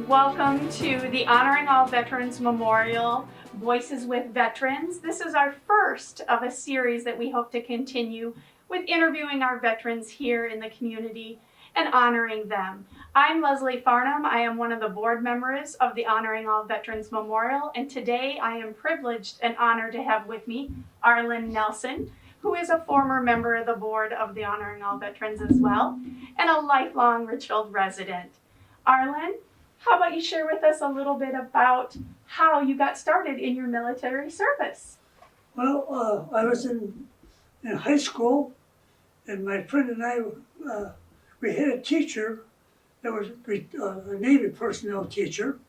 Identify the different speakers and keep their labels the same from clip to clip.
Speaker 1: Welcome to the Honoring All Veterans Memorial Voices with Veterans. This is our first of a series that we hope to continue with interviewing our veterans here in the community and honoring them. I'm Leslie Farnham. I am one of the board members of the Honoring All Veterans Memorial, and today I am privileged and honored to have with me Arlen Nelson, who is a former member of the board of the Honoring All Veterans as well, and a lifelong Richfield resident. Arlen, how about you share with us a little bit about how you got started in your military service?
Speaker 2: Well, I was in high school, and my friend and I, we had a teacher that was a Navy personnel teacher,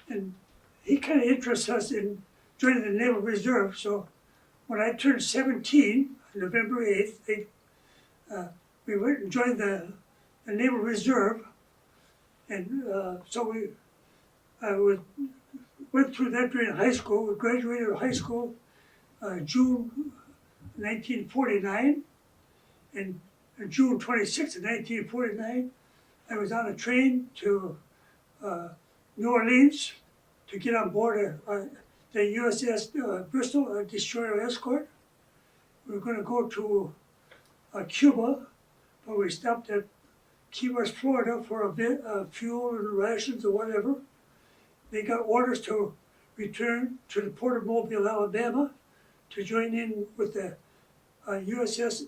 Speaker 2: and he kind of interested us in joining the Naval Reserve. So when I turned 17, November 8th, we went and joined the Naval Reserve. And so went through that during high school. We graduated high school June 1949, and June 26th of 1949, I was on a train to New Orleans to get on board the USS Bristol, a destroyer escort. We were going to go to Cuba, but we stopped at Key West, Florida for a bit of fuel and rations or whatever. They got orders to return to the port of Mobile, Alabama, to join in with the USS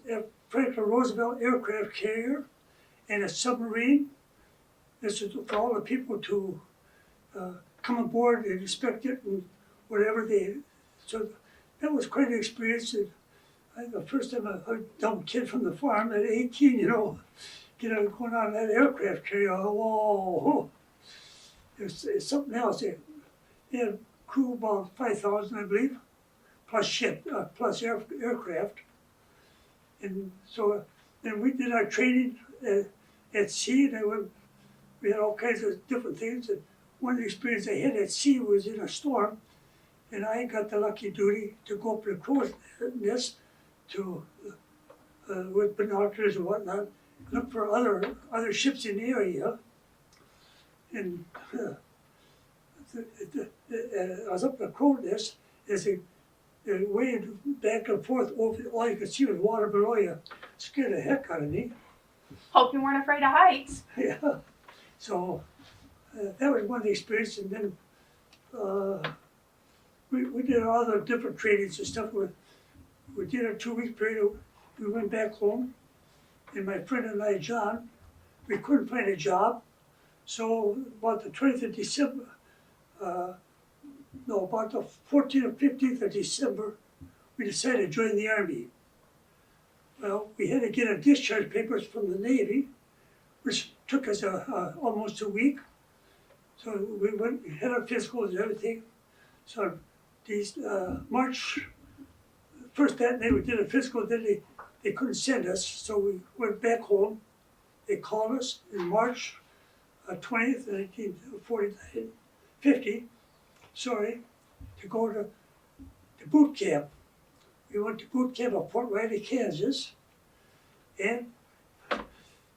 Speaker 2: Franklin Roosevelt aircraft carrier and a submarine. This is for all the people to come aboard and inspect it and whatever they. So that was quite an experience. And the first time a dumb kid from the farm at 18, going on that aircraft carrier. Whoa! It's something else. They had crew about 5,000, I believe, plus aircraft. And so then we did our training at sea, and we had all kinds of different things. And one of the experiences I had at sea was in a storm, and I got the lucky duty to go up to the crow's nest with binoculars and whatnot, look for other ships in the area. And I was up the crow's nest as they waved back and forth over. All you could see was water below you. Scared the heck out of me.
Speaker 1: Hope you weren't afraid of heights.
Speaker 2: Yeah. So that was one of the experiences. And then we did all the different trainings and stuff. We did a 2-week period. We went back home. And my friend and I, John, we couldn't find a job. So about the 20th of December, about the 14th or 15th of December, we decided to join the Army. Well, we had to get our discharge papers from the Navy, which took us almost a week. So we had our physicals and everything. So these March 1st that night we did a physical, then they couldn't send us, so we went back home. They called us in March 20th, 1950, to go to boot camp. We went to boot camp at Fort Riley, Kansas, and the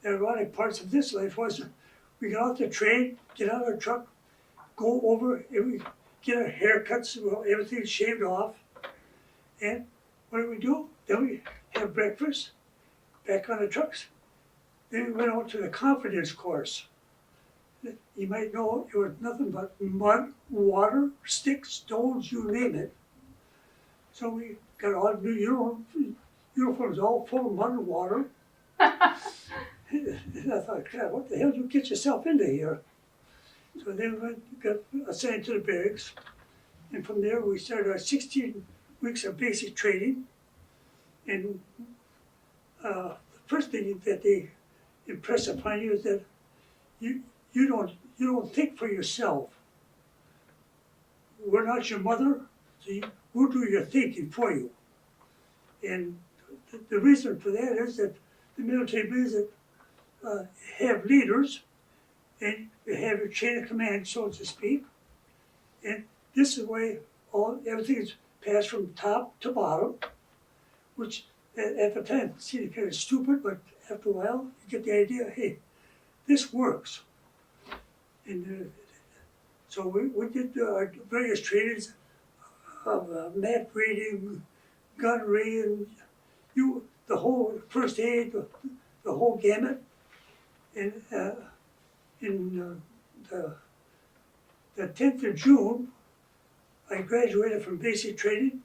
Speaker 2: ironic parts of this life was we got off the train, get out of our truck, go over, and we get our haircuts, everything shaved off, and what do we do? Then we have breakfast, back on the trucks. Then we went out to the confidence course. You might know it was nothing but mud, water, sticks, stones, you name it. So we got all new uniforms all full of mud and water. And I thought, crap, what the hell did you get yourself into here? So then we got assigned to the barracks. And from there we started our 16 weeks of basic training. And the first thing that they impress upon you is that you don't think for yourself. We're not your mother, so we'll do your thinking for you. And the reason for that is that the military believes that have leaders, and you have your chain of command, so to speak. And this is why everything is passed from top to bottom, which at the time seemed kind of stupid, but after a while you get the idea, hey, this works. And So we did various trainings of map reading, gun reading, the whole first aid, the whole gamut. And in the 10th of June, I graduated from basic training.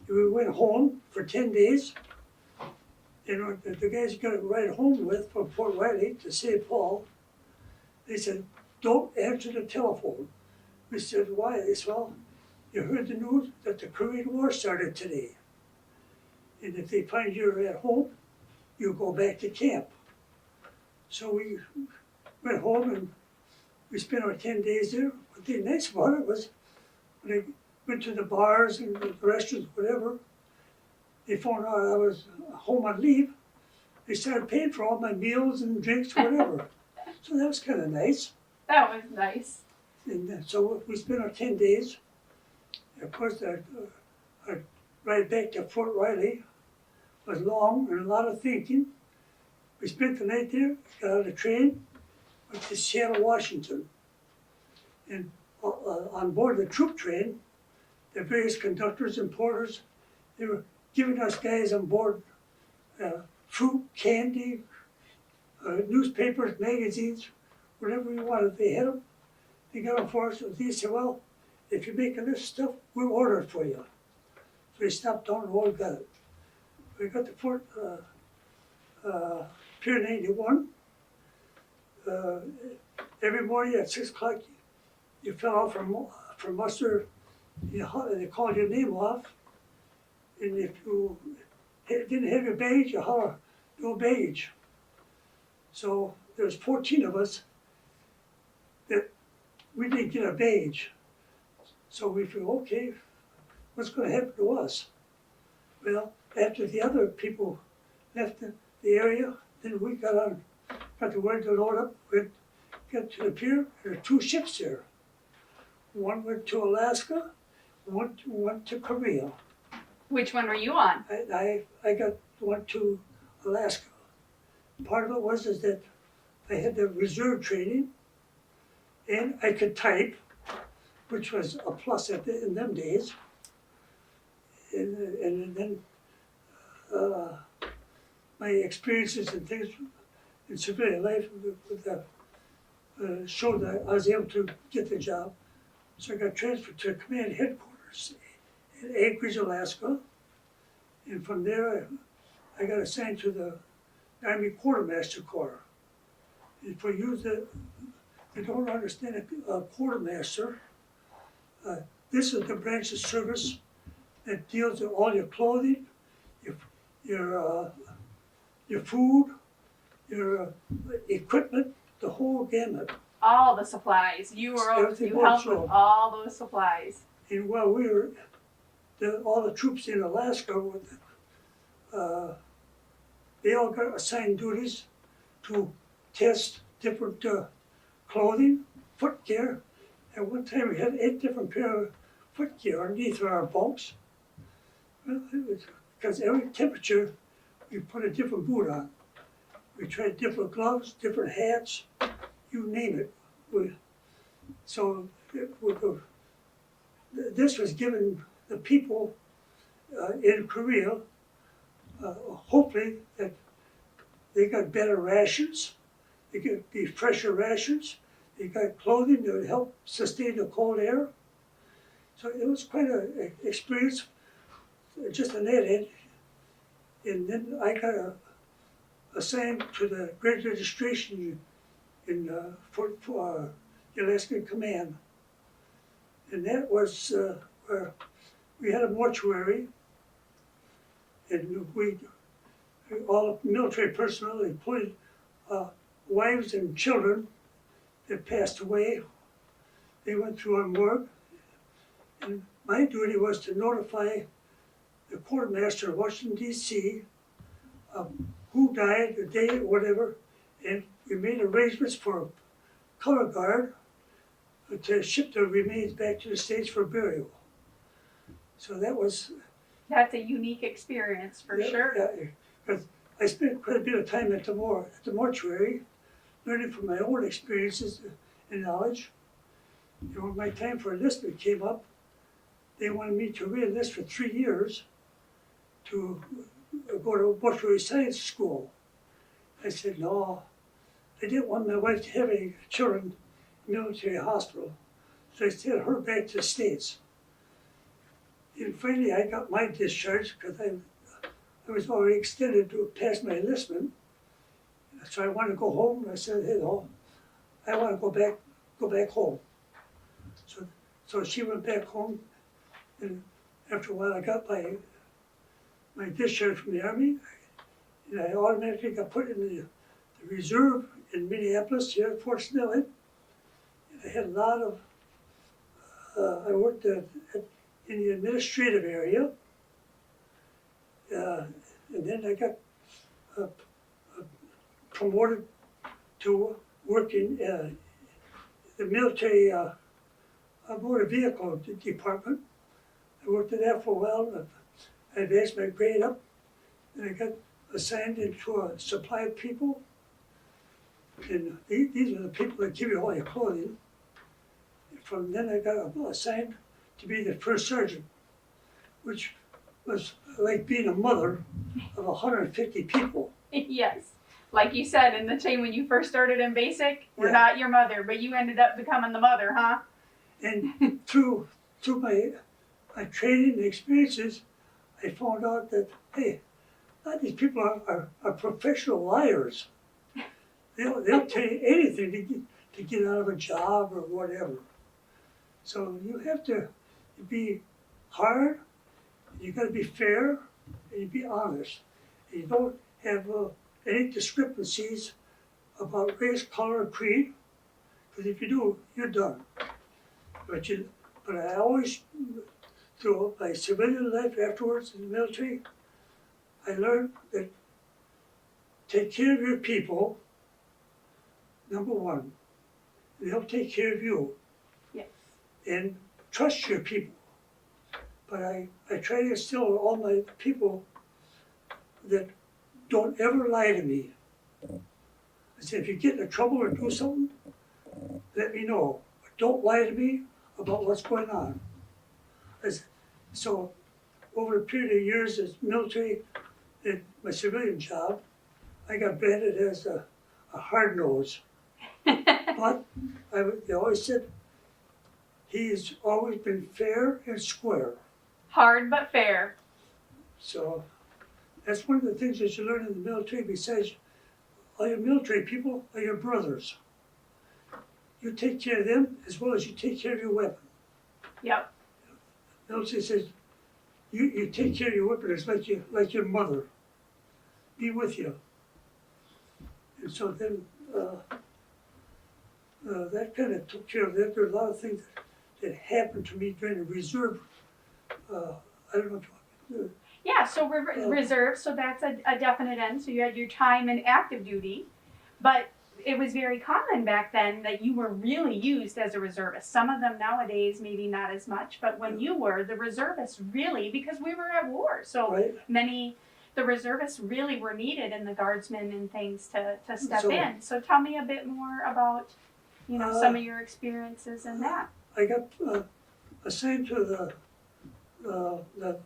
Speaker 2: We went home for 10 days. And the guys got to ride home with from Fort Riley to St. Paul. They said, don't answer the telephone. We said, why? They said, well, you heard the news that the Korean War started today. And if they find you're at home, you go back to camp. So we went home and we spent our 10 days there. But the nice about it was when I went to the bars and the restaurants, whatever, they found out I was home on leave. They started paying for all my meals and drinks, whatever. So that was kind of nice.
Speaker 1: That was nice.
Speaker 2: And so we spent our 10 days. Of course, our ride back to Fort Riley was long and a lot of thinking. We spent the night there, got on the train, went to Seattle, Washington. And on board the troop train, the various conductors and porters, they were giving us guys on board fruit, candy, newspapers, magazines, whatever we wanted. They had them. They got them for us. They said, well, if you're making this stuff, we'll order it for you. So they stopped down and all got it. We got to Fort Pier 91. Every morning at 6 o'clock, you fell out from muster. They called your name off. And if you didn't have your badge, you holler, no badge. So there's 14 of us that we didn't get a badge. So we feel, okay, what's going to happen to us? Well, after the other people left the area, then we got the word to load up, we got to the pier, there were 2 ships there. One went to Alaska, one went to Korea.
Speaker 1: Which one were you on?
Speaker 2: I got one to Alaska. Part of it is that I had the reserve training, and I could type, which was a plus in them days. And then my experiences and things in civilian life showed that I was able to get the job. So I got transferred to command headquarters in Anchorage, Alaska. And from there, I got assigned to the Army Quartermaster Corps. And for you that don't understand a quartermaster, this is the branch of service that deals with all your clothing, your food, your equipment, the whole gamut.
Speaker 1: All the supplies. You helped with all those supplies.
Speaker 2: And while we were, all the troops in Alaska, they all got assigned duties to test different clothing, foot gear. At one time we had 8 different pair of foot gear underneath our bunks. Well, it was because every temperature we put a different boot on. We tried different gloves, different hats, you name it. This was given the people in Korea, hopefully that they got better rations, they could be fresher rations, they got clothing that would help sustain the cold air. So it was quite an experience, just on that end. And then I got assigned to the Great Registration in the Alaskan Command. And that was where we had a mortuary, and all military personnel, including wives and children that passed away, they went through our morgue. And my duty was to notify the quartermaster of Washington, D.C., who died, the day, whatever, and we made arrangements for a color guard to ship the remains back to the States for burial. So
Speaker 1: That's a unique experience for sure.
Speaker 2: Yeah, because I spent quite a bit of time at the mortuary, learning from my own experiences and knowledge. And when my time for enlistment came up, they wanted me to re-enlist for 3 years to go to Bushwick Science School. I said, no, I didn't want my wife to have any children in the military hospital. So I sent her back to the States. And finally I got my discharge because I was already extended to past my enlistment. So I wanted to go home, and I said, hey, no, I want to go back home. So she went back home, and after a while I got my discharge from the Army, and I automatically got put in the reserve in Minneapolis here at Fort Snelling. I had a lot of, I worked in the administrative area, and then I got promoted to work in the military motor vehicle department. I worked in that for a while. I advanced my grade up, and I got assigned into a supply of people. And these are the people that give you all your clothing. From then I got assigned to be the first sergeant, which was like being a mother of 150 people.
Speaker 1: Yes. Like you said in the team when you first started in basic, we're
Speaker 2: Yeah.
Speaker 1: not your mother, but you ended up becoming the mother, huh?
Speaker 2: And through my training and experiences, I found out that, hey, a lot of these people are professional liars. They'll tell you anything to get out of a job or whatever. So you have to be hard, you got to be fair, and you be honest. And you don't have any discrepancies about race, color, or creed, because if you do, you're done. But I always, through my civilian life afterwards in the military, I learned that take care of your people, number one. They'll take care of you.
Speaker 1: Yes.
Speaker 2: And trust your people. But I try to instill in all my people that don't ever lie to me. I say, if you get into trouble or do something, let me know. But don't lie to me about what's going on. So over a period of years as military, in my civilian job, I got branded as a hard nose. But they always said, he's always been fair and square.
Speaker 1: Hard but fair.
Speaker 2: So that's one of the things that you learn in the military. Besides, all your military people are your brothers. You take care of them as well as you take care of your weapon.
Speaker 1: Yep.
Speaker 2: The military says, you take care of your weapon. It's like your mother. Be with you. And so then that kind of took care of that. There are a lot of things that happened to me during the reserve. I don't know if you
Speaker 1: Yeah, so reserve, so that's a definite end. So you had your time in active duty, but it was very common back then that you were really used as a reservist. Some of them nowadays, maybe not as much, but when you were, the reservists really, because we were at war, so
Speaker 2: right?
Speaker 1: the reservists really were needed in the guardsmen and things to step
Speaker 2: So-
Speaker 1: in. So tell me a bit more about, some of your experiences in that.
Speaker 2: I got assigned to the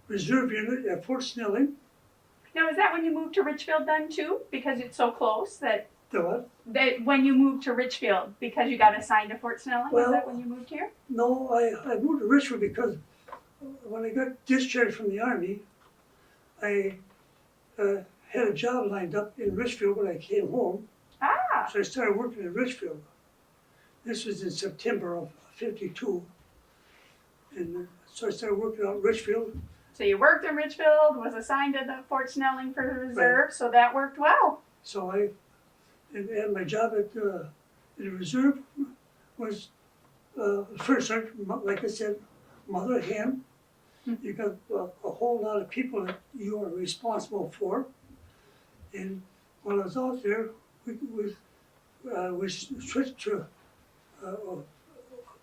Speaker 2: reserve unit at Fort Snelling.
Speaker 1: Now, is that when you moved to Richfield then too? Because it's so close that
Speaker 2: What?
Speaker 1: when you moved to Richfield, because you got assigned to Fort Snelling, is
Speaker 2: Well-
Speaker 1: that when you moved here?
Speaker 2: No, I moved to Richmond because when I got discharged from the Army, I had a job lined up in Richfield when I came home.
Speaker 1: Ah,
Speaker 2: So I started working in Richfield. This was in September of '52. And so I started working out in Richfield.
Speaker 1: so you worked in Richfield, was assigned to the Fort Snelling for the reserve, so that worked well.
Speaker 2: So and my job at in the reserve was first sergeant, like I said, mother hen. You got a whole lot of people that you are responsible for. And when I was out there, we switched to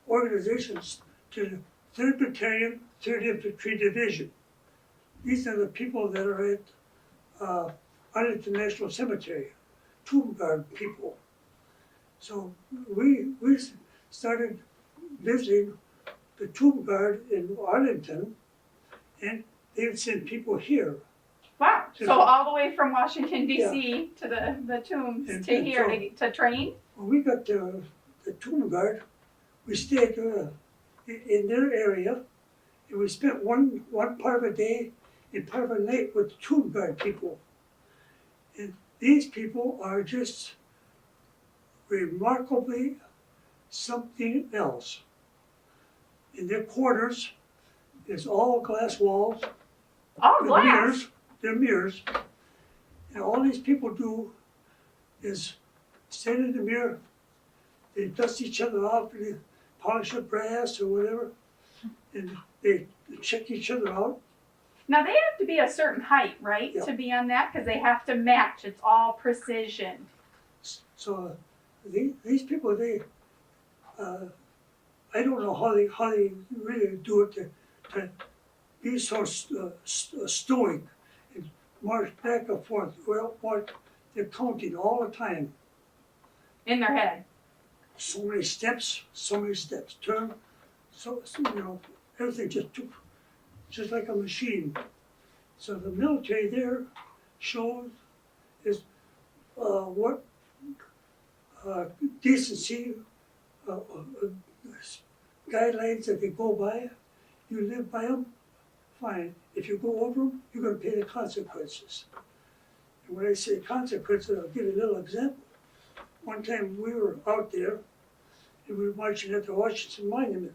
Speaker 2: organizations to the 3rd Battalion, 3rd Infantry Division. These are the people that are at Arlington National Cemetery, tomb guard people. So we started visiting the Tomb Guard in Arlington, and they would send people here.
Speaker 1: Wow. So
Speaker 2: Just-
Speaker 1: all the way from Washington D.C. to the tombs
Speaker 2: And-
Speaker 1: to
Speaker 2: and
Speaker 1: here
Speaker 2: so-
Speaker 1: to train.
Speaker 2: When we got to the Tomb Guard, we stayed in their area, and we spent one part of a day and part of a night with the Tomb Guard people. And these people are just remarkably something else. In their quarters, there's all glass walls,
Speaker 1: Oh,
Speaker 2: with
Speaker 1: glass.
Speaker 2: mirrors, they're mirrors. And all these people do is stand in the mirror, they dust each other off, and they polish up brass or whatever, and they check each other out.
Speaker 1: Now they have to be a certain height, right,
Speaker 2: Yeah.
Speaker 1: to be on that because they have to match. It's all precision.
Speaker 2: So these people, I don't know how they really do it to be so stoic and march back and forth. Well, they're counting all the time.
Speaker 1: In their head.
Speaker 2: So many steps, turn, so everything just like a machine. So the military there shows is what decency guidelines that they go by. You live by them, fine. If you go over them, you're going to pay the consequences. And when I say consequences, I'll give you a little example. One time we were out there, and we were marching at the Washington Monument,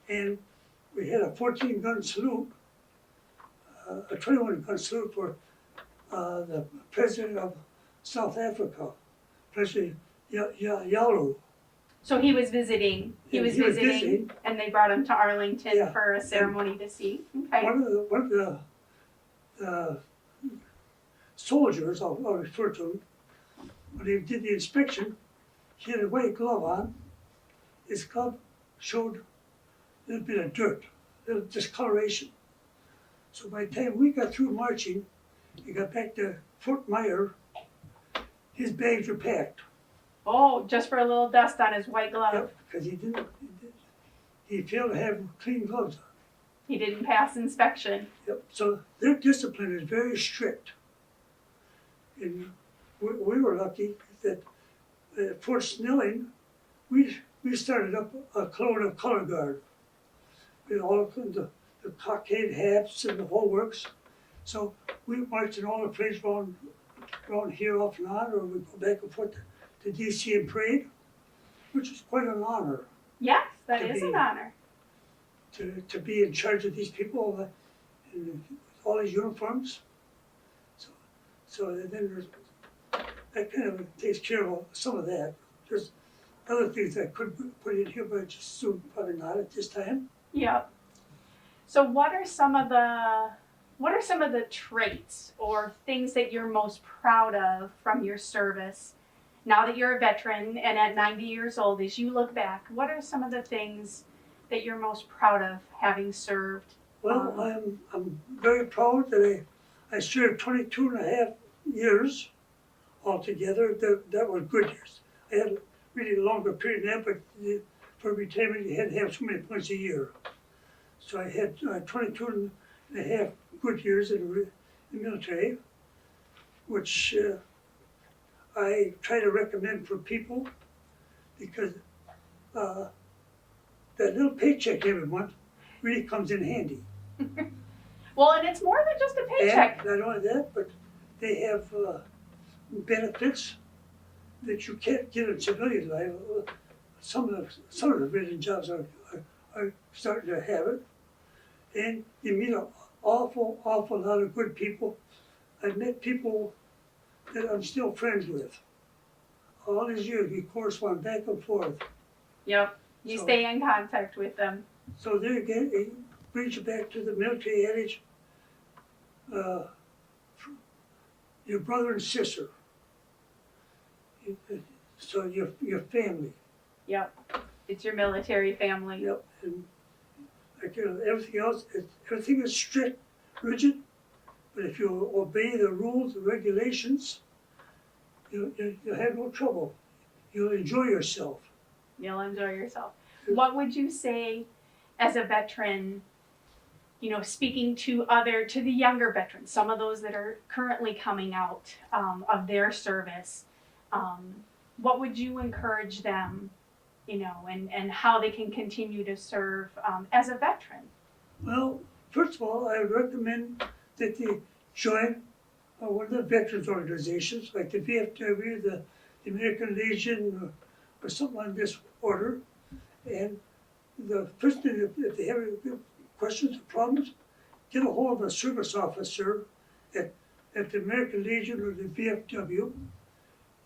Speaker 2: and we had a 14-gun salute, a 21-gun salute for the president of South Africa, President Yalu.
Speaker 1: So he was visiting. He
Speaker 2: And
Speaker 1: was
Speaker 2: he was
Speaker 1: visiting,
Speaker 2: visiting.
Speaker 1: and they brought him to Arlington
Speaker 2: Yeah.
Speaker 1: for a ceremony to see. Okay.
Speaker 2: One of the soldiers, I'll refer to him, when he did the inspection, he had a white glove on. His glove showed a little bit of dirt, a little discoloration. So by the time we got through marching and got back to Fort Myer, his bags were packed.
Speaker 1: Oh, just for a little dust on his white glove.
Speaker 2: Because he failed to have clean gloves on.
Speaker 1: He didn't pass inspection.
Speaker 2: Yep. So their discipline is very strict. And we were lucky that at Fort Snelling, we started up a clone of color guard with all the cockade hats and the whole works. So we marched in all the parades around here off and on, or we go back and forth to DC and parade, which is quite an honor
Speaker 1: Yes, that
Speaker 2: To
Speaker 1: is
Speaker 2: be-
Speaker 1: an honor.
Speaker 2: to be in charge of these people and all these uniforms. So then there's, that kind of takes care of some of that. There's other things I could put in here, but just soon probably not at this time.
Speaker 1: Yep. So what are some of the traits or things that you're most proud of from your service? Now that you're a veteran and at 90 years old, as you look back, what are some of the things that you're most proud of having served?
Speaker 2: Well, I'm very proud that I served 22 and a half years altogether. That were good years. I had a really longer period than that, but for retirement you had to have so many points a year. So I had 22 and a half good years in the military, which I try to recommend for people because that little paycheck every month really comes in handy.
Speaker 1: Well, and it's more than just a paycheck.
Speaker 2: And not only that, but they have benefits that you can't get in civilian life. Some of the civilian jobs are starting to have it. And you meet an awful lot of good people. I've met people that I'm still friends with. All these years we correspond back and forth.
Speaker 1: Yep. You
Speaker 2: So-
Speaker 1: stay in contact with them.
Speaker 2: So there again, it brings you back to the military adage, your brother and sister. So your family.
Speaker 1: Yep. It's your military family.
Speaker 2: Yep. And like everything else, everything is strict, rigid, but if you obey the rules, the regulations, you have no trouble. you'll enjoy yourself.
Speaker 1: You'll enjoy yourself. What would you say as a veteran, speaking to the younger veterans, some of those that are currently coming out of their service, what would you encourage them, and how they can continue to serve as a veteran?
Speaker 2: Well, first of all, I would recommend that they join one of the veterans organizations, like the VFW, the American Legion, or something on this order. And the first thing, if they have questions or problems, get a hold of a service officer at the American Legion or the VFW.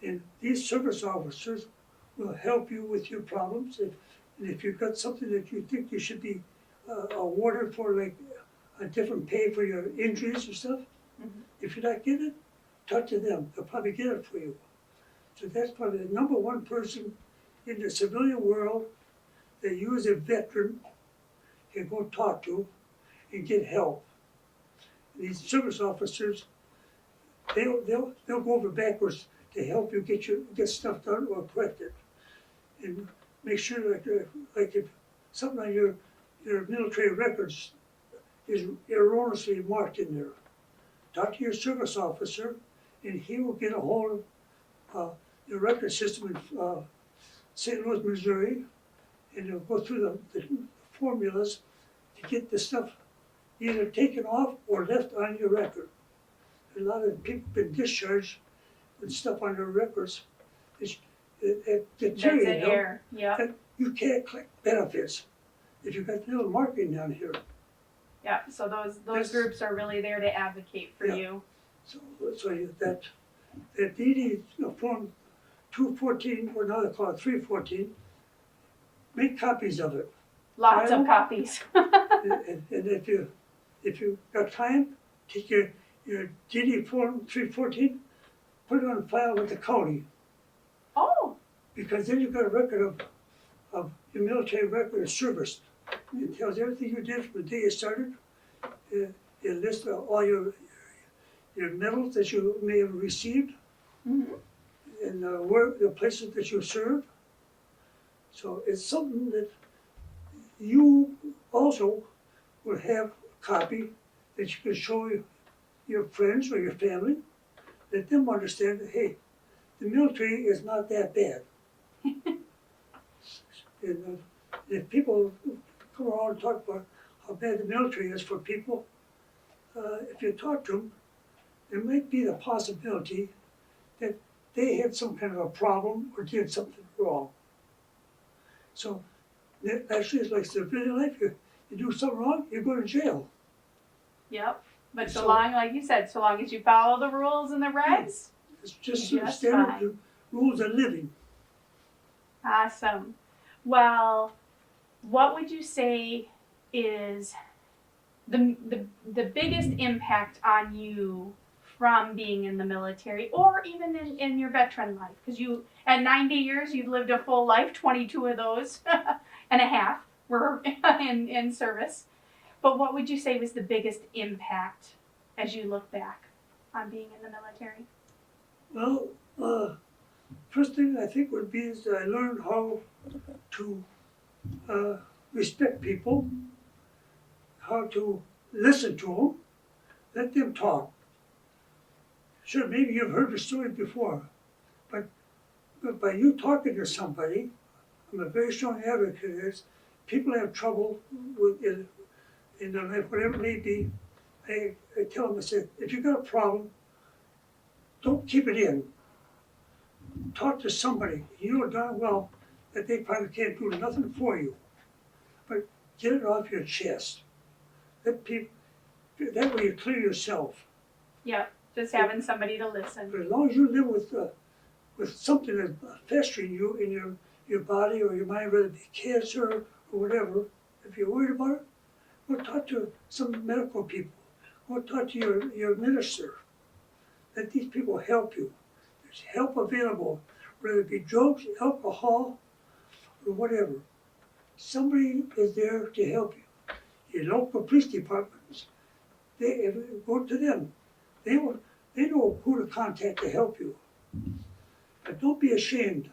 Speaker 2: And these service officers will help you with your problems. And if you've got something that you think you should be awarded for, like a different pay for your injuries or stuff, if you're not getting it, talk to them. They'll probably get it for you. So that's probably the number one person in the civilian world that you as a veteran can go talk to and get help. These service officers, they'll go over backwards to help you get stuff done or correct it. And make sure like if something on your military records is erroneously marked in there, talk to your service officer and he will get a hold of the record system in St. Louis, Missouri, and they'll go through the formulas to get the stuff either taken off or left on your record. A lot of people have been discharged with stuff on their records. It's deteriorating them.
Speaker 1: Yeah.
Speaker 2: You can't collect benefits if you've got little marking down here.
Speaker 1: Yeah, so those groups are really there to advocate for you.
Speaker 2: So that DD Form 214, or now they call it 314, make copies of it.
Speaker 1: Lots of copies.
Speaker 2: And if you got time, take your DD Form 314, put it on file with the county.
Speaker 1: Oh.
Speaker 2: Because then you've got a record of your military record of service. It tells everything you did from the day you started. It lists all your medals that you may have received, and the places that you served. So it's something that you also will have a copy that you can show your friends or your family. Let them understand that, hey, the military is not that bad. And if people come around and talk about how bad the military is for people, if you talk to them, there might be the possibility that they had some kind of a problem or did something wrong. So actually, it's like civilian life. You do something wrong, you go to jail.
Speaker 1: Yep. But so long, like you said, so long as you follow the rules and the regs,
Speaker 2: it's just standard rules of living.
Speaker 1: Awesome. Well, what would you say is the biggest impact on you from being in the military, or even in your veteran life? Because you, at 90 years, you've lived a full life. 22 of those and a half were in service. But what would you say was the biggest impact as you look back on being in the military?
Speaker 2: Well, first thing I think would be is that I learned how to respect people, how to listen to them, let them talk. Sure, maybe you've heard the story before, but by you talking to somebody, I'm a very strong advocate of this. People have trouble in their life, whatever it may be. I tell them, I said, if you've got a problem, don't keep it in. Talk to somebody. You know darn well that they probably can't do nothing for you, but get it off your chest. That way you clear yourself.
Speaker 1: Yeah, just having somebody to listen.
Speaker 2: But as long as you live with something that's festering you in your body or your mind, whether it be cancer or whatever, if you're worried about it, go talk to some medical people. Go talk to your minister. Let these people help you. There's help available, whether it be drugs, alcohol, or whatever. Somebody is there to help you. Your local police departments, they go to them. They know who to contact to help you. But don't be ashamed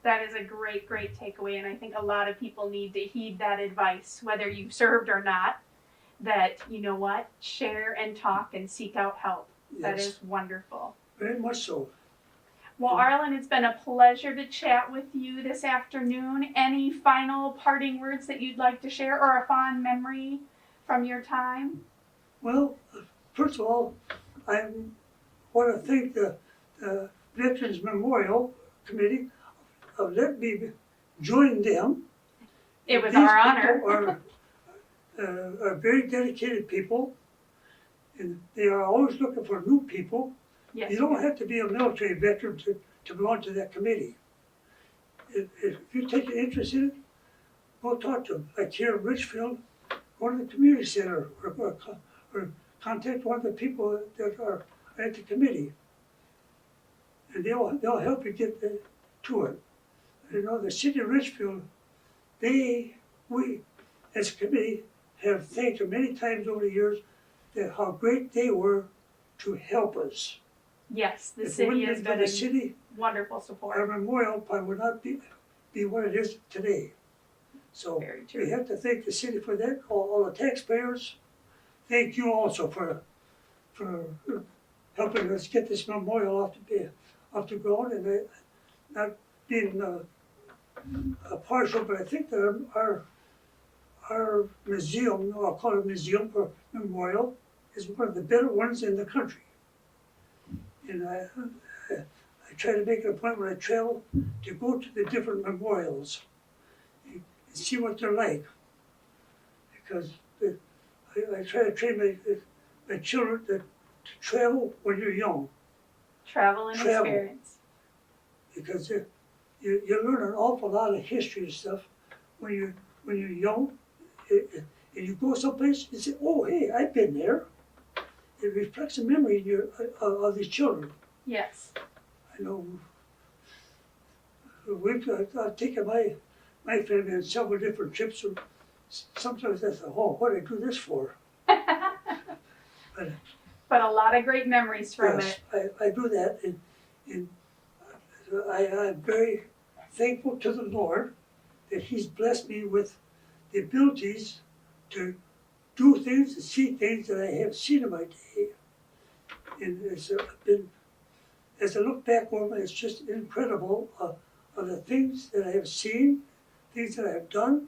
Speaker 1: That is a great, great takeaway, and I think a lot of people need to heed that advice, whether you served or not, that, you know what, share and talk and seek out help. That
Speaker 2: Yes,
Speaker 1: is wonderful.
Speaker 2: very much so.
Speaker 1: Well, Arlen, it's been a pleasure to chat with you this afternoon. Any final parting words that you'd like to share, or a fond memory from your time?
Speaker 2: Well, first of all, I want to thank the Veterans Memorial Committee of letting me join them.
Speaker 1: It was
Speaker 2: These
Speaker 1: our honor.
Speaker 2: people are very dedicated people, and they are always looking for new people.
Speaker 1: Yes,
Speaker 2: You don't have to be a military veteran to belong to that committee. If you take an interest in it, go talk to them. Like here in Richfield, go to the community center or contact one of the people that are at the committee, and they'll help you get to it. You know, the city of Richfield, we as a committee have thanked them many times over the years that how great they were to help us.
Speaker 1: Yes, the
Speaker 2: If it
Speaker 1: city
Speaker 2: wouldn't
Speaker 1: has
Speaker 2: have
Speaker 1: been
Speaker 2: been the
Speaker 1: a
Speaker 2: city,
Speaker 1: wonderful
Speaker 2: our
Speaker 1: support.
Speaker 2: memorial probably would not be what it is today. So
Speaker 1: Very
Speaker 2: we
Speaker 1: true.
Speaker 2: have to thank the city for that, all the taxpayers. Thank you also for helping us get this memorial off the ground, and not being partial, but I think that our museum, I'll call it a museum or memorial, is one of the better ones in the country. And I try to make it a point when I travel to go to the different memorials and see what they're like. Because I try to train my children to travel when you're young.
Speaker 1: Travel and
Speaker 2: Travel.
Speaker 1: experience.
Speaker 2: Because you learn an awful lot of history and stuff when you're young. And you go someplace and say, oh, hey, I've been there. It reflects a memory in of these children.
Speaker 1: Yes.
Speaker 2: I know I've taken my family on several different trips. And sometimes I thought, oh, what did I do this for? But
Speaker 1: But a lot of great memories from
Speaker 2: yes,
Speaker 1: it.
Speaker 2: I do that, and I'm very thankful to the Lord that He's blessed me with the abilities to do things and see things that I have seen in my day. And as I look back over it, it's just incredible of the things that I have seen, things that I have done,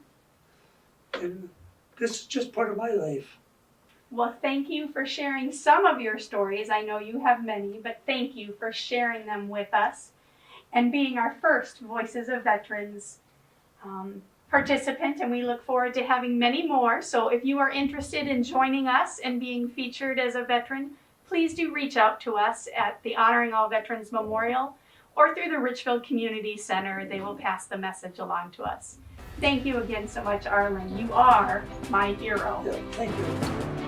Speaker 2: and this is just part of my life.
Speaker 1: Well, thank you for sharing some of your stories. I know you have many, but thank you for sharing them with us and being our first Voices of Veterans participant. And we look forward to having many more. So if you are interested in joining us and being featured as a veteran, please do reach out to us at the Honoring All Veterans Memorial or through the Richfield Community Center. They will pass the message along to us. Thank you again so much, Arlen. You are my hero.
Speaker 2: Yeah, thank you.